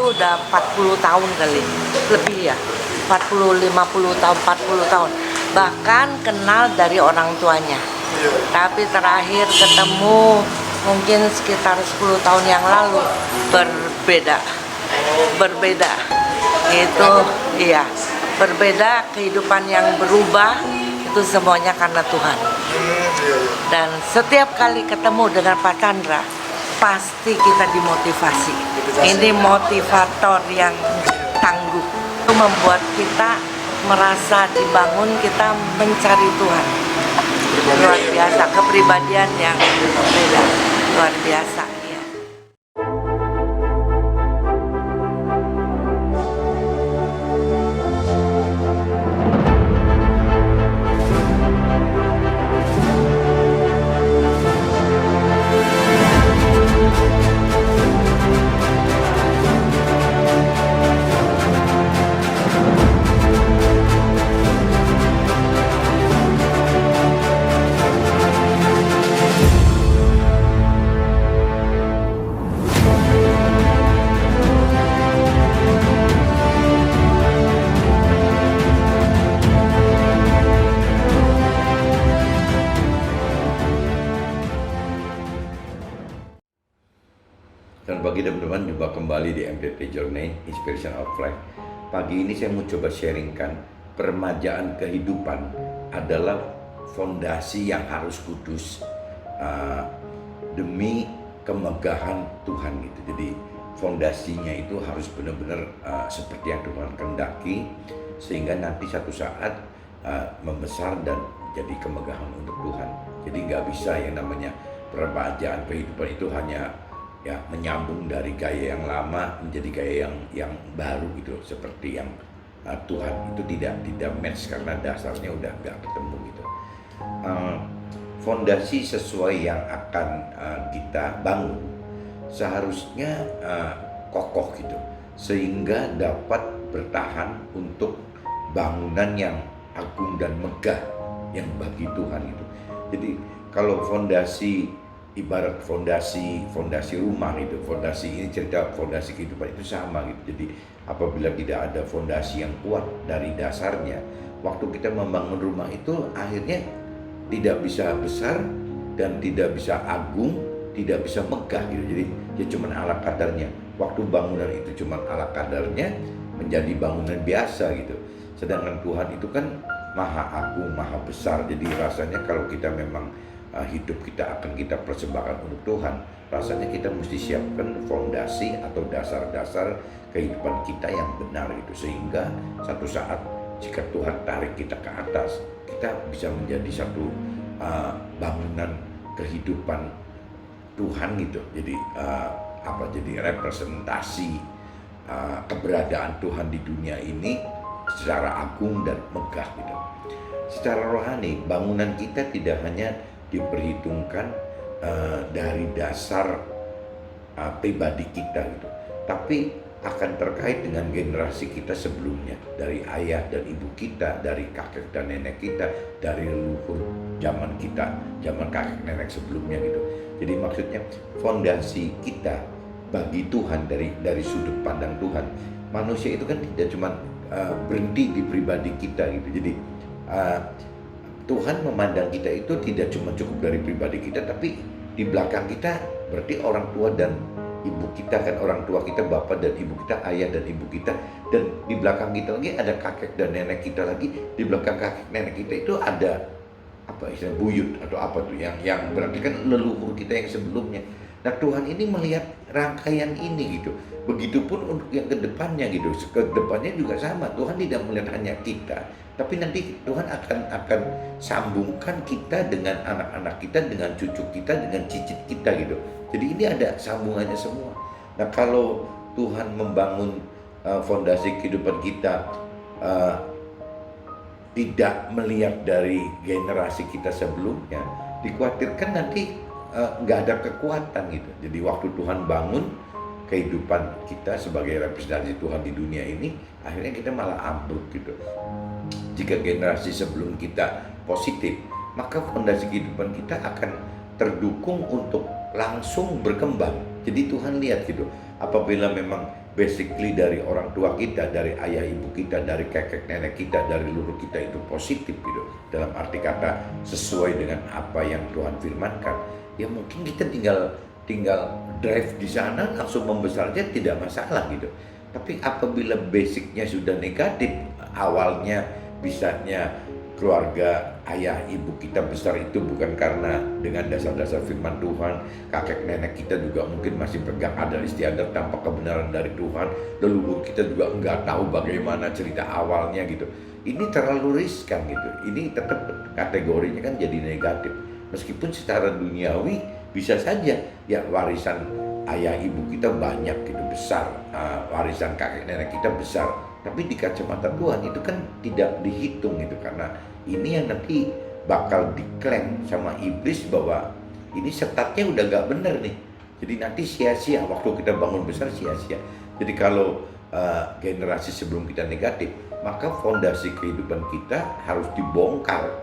tuh udah 40 tahun kali, lebih ya, 40, 50 tahun, 40 tahun. Bahkan kenal dari orang tuanya. Tapi terakhir ketemu mungkin sekitar 10 tahun yang lalu, berbeda. Berbeda. Itu iya, berbeda, kehidupan yang berubah itu semuanya karena Tuhan. Dan setiap kali ketemu dengan Pak Chandra, pasti kita dimotivasi. Ini motivator yang tangguh. Itu membuat kita merasa dibangun, kita mencari Tuhan. Luar biasa, kepribadian yang beda, luar biasa. Ya. Dan bagi teman-teman jumpa kembali di MPT Journey Inspiration of Life. Pagi ini saya mau coba sharingkan peremajaan kehidupan adalah fondasi yang harus kudus demi kemegahan Tuhan gitu. Jadi fondasinya itu harus benar-benar seperti yang Tuhan kehendaki, sehingga nanti satu saat membesar dan jadi kemegahan untuk Tuhan. Jadi nggak bisa yang namanya peremajaan kehidupan itu hanya ya menyambung dari gaya yang lama menjadi gaya yang baru gitu, seperti yang Tuhan itu tidak match karena dasarnya udah nggak ketemu gitu. Fondasi sesuai yang akan kita bangun seharusnya kokoh gitu, sehingga dapat bertahan untuk bangunan yang agung dan megah yang bagi Tuhan itu. Jadi kalau fondasi ibarat fondasi rumah itu, fondasi ini cerita fondasi kehidupan itu sama gitu. Jadi apabila tidak ada fondasi yang kuat dari dasarnya, waktu kita membangun rumah itu akhirnya tidak bisa besar dan tidak bisa agung, tidak bisa megah gitu. Jadi ya cuma ala kadarnya. Waktu bangunan itu cuma ala kadarnya, menjadi bangunan biasa gitu. Sedangkan Tuhan itu kan maha agung, maha besar. Jadi rasanya kalau kita memang hidup kita akan kita persembahkan untuk Tuhan, rasanya kita mesti siapkan fondasi atau dasar-dasar kehidupan kita yang benar itu, sehingga satu saat jika Tuhan tarik kita ke atas, kita bisa menjadi satu bangunan kehidupan Tuhan gitu. Jadi jadi representasi keberadaan Tuhan di dunia ini secara agung dan megah gitu. Secara rohani, bangunan kita tidak hanya diperhitungkan dari dasar pribadi kita gitu, tapi akan terkait dengan generasi kita sebelumnya, dari ayah dan ibu kita, dari kakek dan nenek kita, dari leluhur zaman kita, zaman kakek nenek sebelumnya gitu. Jadi maksudnya fondasi kita bagi Tuhan dari sudut pandang Tuhan. Manusia itu kan tidak cuma berhenti di pribadi kita gitu. Jadi Tuhan memandang kita itu tidak cuma cukup dari pribadi kita, tapi di belakang kita berarti orang tua dan ibu kita kan, orang tua kita, bapak dan ibu kita, ayah dan ibu kita, dan di belakang kita lagi ada kakek dan nenek kita lagi, di belakang kakek nenek kita itu ada apa istilah buyut atau apa tuh yang berarti kan leluhur kita yang sebelumnya. Nah Tuhan ini melihat rangkaian ini gitu. Begitupun untuk yang kedepannya gitu. Kedepannya juga sama. Tuhan tidak melihat hanya kita, tapi nanti Tuhan akan sambungkan kita dengan anak-anak kita, dengan cucu kita, dengan cicit kita gitu. Jadi ini ada sambungannya semua. Nah kalau Tuhan membangun fondasi kehidupan kita tidak melihat dari generasi kita sebelumnya, dikhawatirkan nanti nggak ada kekuatan gitu. Jadi waktu Tuhan bangun kehidupan kita sebagai representasi Tuhan di dunia ini, akhirnya kita malah ambruk gitu. Jika generasi sebelum kita positif, maka fondasi kehidupan kita akan terdukung untuk langsung berkembang. Jadi Tuhan lihat gitu, apabila memang basically dari orang tua kita, dari ayah ibu kita, dari kakek nenek kita, dari leluhur kita itu positif gitu. Dalam arti kata sesuai dengan apa yang Tuhan firmankan. Ya mungkin kita tinggal drive di sana langsung membesarnya tidak masalah gitu. Tapi apabila basicnya sudah negatif, awalnya bisanya keluarga ayah ibu kita besar itu bukan karena dengan dasar-dasar firman Tuhan, kakek nenek kita juga mungkin masih pegang adat istiadat tanpa kebenaran dari Tuhan, leluhur kita juga enggak tahu bagaimana cerita awalnya gitu. Ini terlalu riskan gitu. Ini tetap kategorinya kan jadi negatif. Meskipun secara duniawi bisa saja ya warisan ayah ibu kita banyak gitu, besar, warisan kakek nenek kita besar, tapi di kacamata Tuhan itu kan tidak dihitung gitu, karena ini yang nanti bakal diklaim sama iblis bahwa ini statnya udah gak bener nih, jadi nanti sia-sia waktu kita bangun besar, sia-sia. Jadi kalau generasi sebelum kita negatif, maka fondasi kehidupan kita harus dibongkar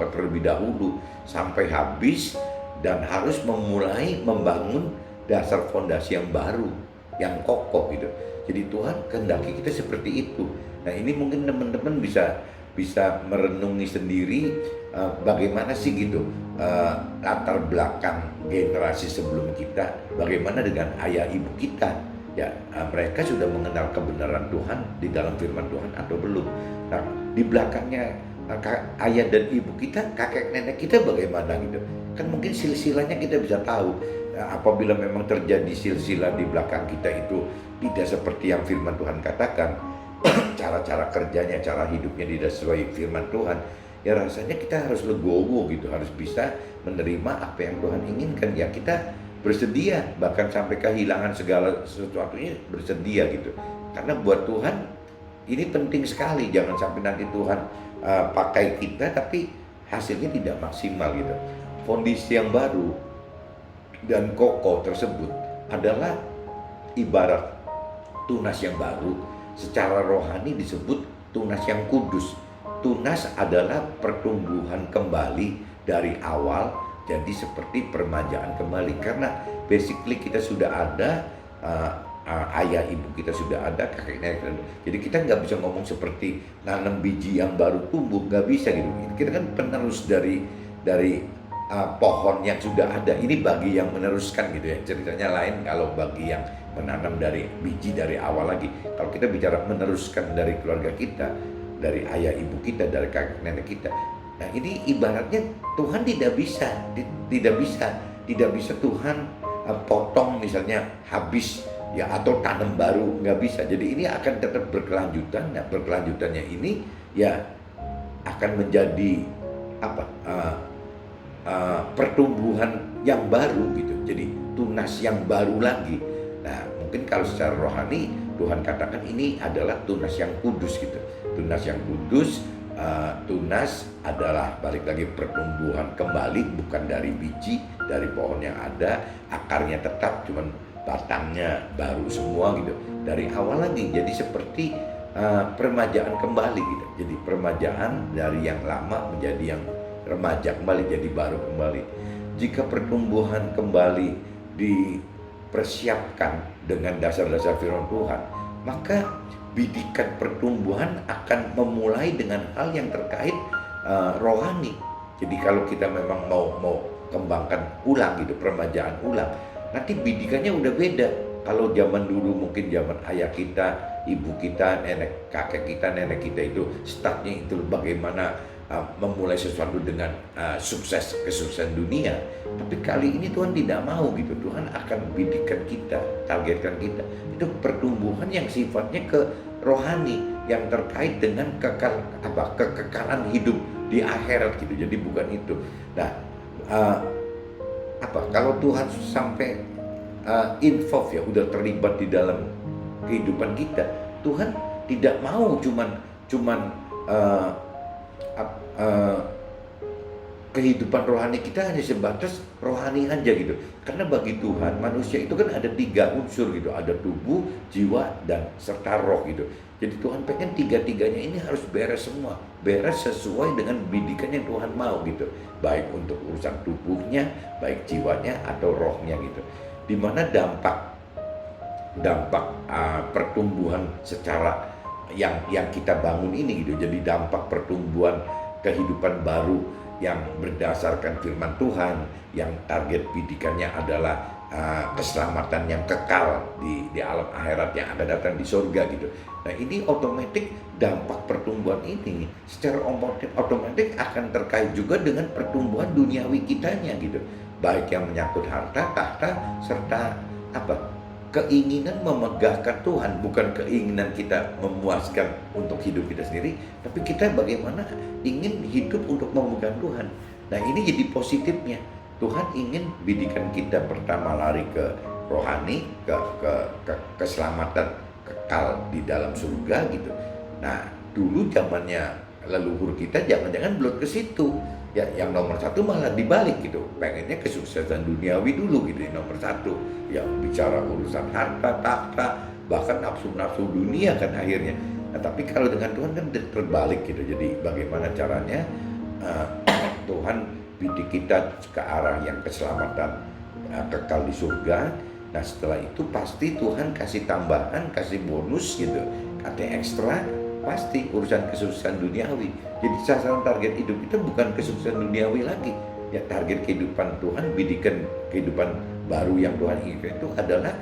terlebih dahulu sampai habis, dan harus memulai membangun dasar fondasi yang baru, yang kokoh gitu. Jadi Tuhan kehendaki kita seperti itu. Nah ini mungkin teman-teman bisa merenungi sendiri bagaimana sih gitu latar belakang generasi sebelum kita, bagaimana dengan ayah ibu kita. Ya mereka sudah mengenal kebenaran Tuhan di dalam firman Tuhan atau belum. Nah di belakangnya ayah dan ibu kita, kakek nenek kita bagaimana gitu. Kan mungkin silsilahnya kita bisa tahu. Apabila memang terjadi silsilah di belakang kita itu tidak seperti yang firman Tuhan katakan, cara-cara kerjanya, cara hidupnya tidak sesuai firman Tuhan, ya rasanya kita harus legowo gitu, harus bisa menerima apa yang Tuhan inginkan. Ya kita bersedia, bahkan sampai kehilangan segala sesuatunya bersedia gitu. Karena buat Tuhan ini penting sekali, jangan sampai nanti Tuhan pakai kita tapi hasilnya tidak maksimal gitu. Fondasi yang baru dan kokoh tersebut adalah ibarat tunas yang baru. Secara rohani disebut tunas yang kudus. Tunas adalah pertumbuhan kembali dari awal, jadi seperti permajaan kembali. Karena basically kita sudah ada, ayah ibu kita sudah ada, kakek nenek. Jadi kita nggak bisa ngomong seperti nanam biji yang baru tumbuh, nggak bisa gitu. Kita kan penerus dari pohon yang sudah ada. Ini bagi yang meneruskan gitu ya, ceritanya lain kalau bagi yang menanam dari biji dari awal lagi. Kalau kita bicara meneruskan dari keluarga kita, dari ayah ibu kita, dari kakek nenek kita, nah ini ibaratnya Tuhan tidak bisa Tuhan potong misalnya habis ya, atau tanam baru, nggak bisa. Jadi ini akan tetap berkelanjutan. Nah berkelanjutannya ini ya akan menjadi apa, pertumbuhan yang baru gitu, jadi tunas yang baru lagi. Nah mungkin kalau secara rohani Tuhan katakan ini adalah tunas yang kudus gitu. Tunas yang kudus, tunas adalah balik lagi pertumbuhan kembali, bukan dari biji dari pohon yang ada, akarnya tetap cuman batangnya baru semua gitu dari awal lagi. Jadi seperti permajaan kembali gitu. Jadi permajaan dari yang lama menjadi yang remaja kembali, jadi baru kembali. Jika pertumbuhan kembali dipersiapkan dengan dasar-dasar firman Tuhan, maka bidikan pertumbuhan akan memulai dengan hal yang terkait rohani. Jadi kalau kita memang mau kembangkan ulang gitu, permajaan ulang, nanti bidikannya udah beda. Kalau zaman dulu mungkin zaman ayah kita, ibu kita, kakek kita, nenek kita itu startnya itu bagaimana memulai sesuatu dengan kesuksesan dunia. Tapi kali ini Tuhan tidak mau gitu. Tuhan akan bidikan kita, targetkan kita itu pertumbuhan yang sifatnya ke rohani, yang terkait dengan kekekalan hidup di akhirat gitu. Jadi bukan itu. Nah kalau Tuhan sampai involve ya, udah terlibat di dalam kehidupan kita, Tuhan tidak mau cuman kehidupan rohani kita hanya sebatas rohani aja gitu. Karena bagi Tuhan manusia itu kan ada 3 unsur gitu, ada tubuh, jiwa, dan serta roh gitu. Jadi Tuhan pengen 3-tiganya ini harus beres semua, beres sesuai dengan bidikan yang Tuhan mau gitu, baik untuk urusan tubuhnya, baik jiwanya atau rohnya gitu. Dimana dampak dampak pertumbuhan secara yang kita bangun ini gitu. Jadi dampak pertumbuhan kehidupan baru yang berdasarkan firman Tuhan, yang target bidikannya adalah keselamatan yang kekal di alam akhirat yang akan datang di surga gitu. Nah ini otomatis dampak pertumbuhan ini secara otomatis akan terkait juga dengan pertumbuhan duniawi kitanya gitu, baik yang menyangkut harta, tahta, serta keinginan memegahkan Tuhan, bukan keinginan kita memuaskan untuk hidup kita sendiri, tapi kita bagaimana ingin hidup untuk memegahkan Tuhan. Nah ini jadi positifnya. Tuhan ingin bidikan kita pertama lari ke rohani, ke keselamatan kekal di dalam surga gitu. Nah dulu zamannya leluhur kita jangan-jangan belum ke situ. Ya, yang nomor satu malah dibalik gitu, pengennya kesuksesan duniawi dulu gitu, nomor satu, yang bicara urusan harta, tahta, bahkan nafsu-nafsu dunia kan akhirnya. Nah, tapi kalau dengan Tuhan kan terbalik gitu. Jadi bagaimana caranya Tuhan bidik kita ke arah yang keselamatan kekal di surga. Nah setelah itu pasti Tuhan kasih tambahan, kasih bonus gitu, katanya ekstra. Pasti urusan kesuksesan duniawi. Jadi sasaran target hidup kita bukan kesuksesan duniawi lagi. Ya target kehidupan Tuhan, bidikan kehidupan baru yang Tuhan inginkan itu adalah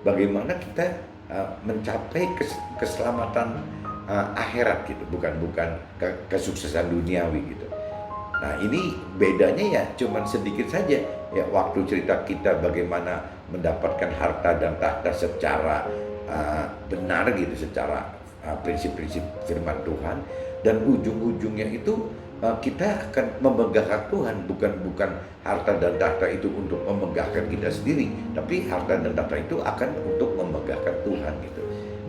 bagaimana kita mencapai keselamatan akhirat gitu, bukan kesuksesan duniawi gitu. Nah ini bedanya ya cuman sedikit saja. Ya waktu cerita kita bagaimana mendapatkan harta dan tahta secara benar gitu, secara prinsip-prinsip firman Tuhan, dan ujung-ujungnya itu kita akan memegahkan Tuhan, bukan harta dan tahta itu untuk memegahkan kita sendiri, tapi harta dan tahta itu akan untuk memegahkan Tuhan gitu.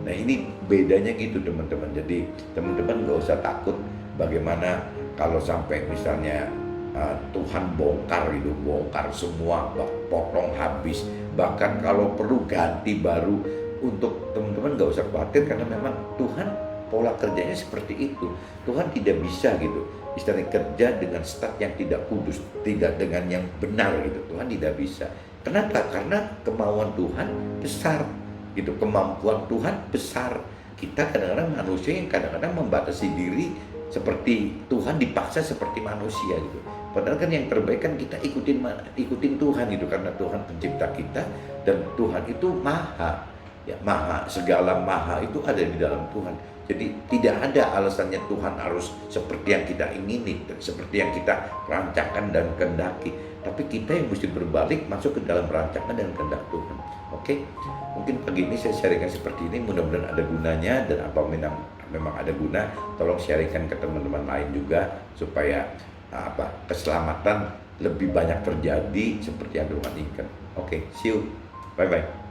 Nah ini bedanya gitu teman-teman. Jadi teman-teman gak usah takut bagaimana kalau sampai misalnya Tuhan bongkar semua, potong habis, bahkan kalau perlu ganti baru. Untuk teman-teman gak usah khawatir, karena memang Tuhan pola kerjanya seperti itu. Tuhan tidak bisa gitu istilahnya kerja dengan start yang tidak kudus, tidak dengan yang benar gitu. Tuhan tidak bisa. Kenapa? Karena kemauan Tuhan besar gitu, kemampuan Tuhan besar. Kita kadang-kadang manusia yang kadang-kadang membatasi diri, seperti Tuhan dipaksa seperti manusia gitu. Padahal kan yang terbaik kan kita ikutin Tuhan gitu, karena Tuhan pencipta kita dan Tuhan itu maha. Ya, maha, segala maha itu ada di dalam Tuhan. Jadi tidak ada alasannya Tuhan harus seperti yang kita ingini, seperti yang kita rancangkan dan kehendaki. Tapi kita yang mesti berbalik masuk ke dalam rancangan dan kehendak Tuhan. Oke, mungkin pagi ini saya sharingkan seperti ini, mudah-mudahan ada gunanya, dan apa memang ada guna, tolong sharingkan ke teman-teman lain juga supaya keselamatan lebih banyak terjadi seperti yang Tuhan inginkan. Oke, see you, bye bye.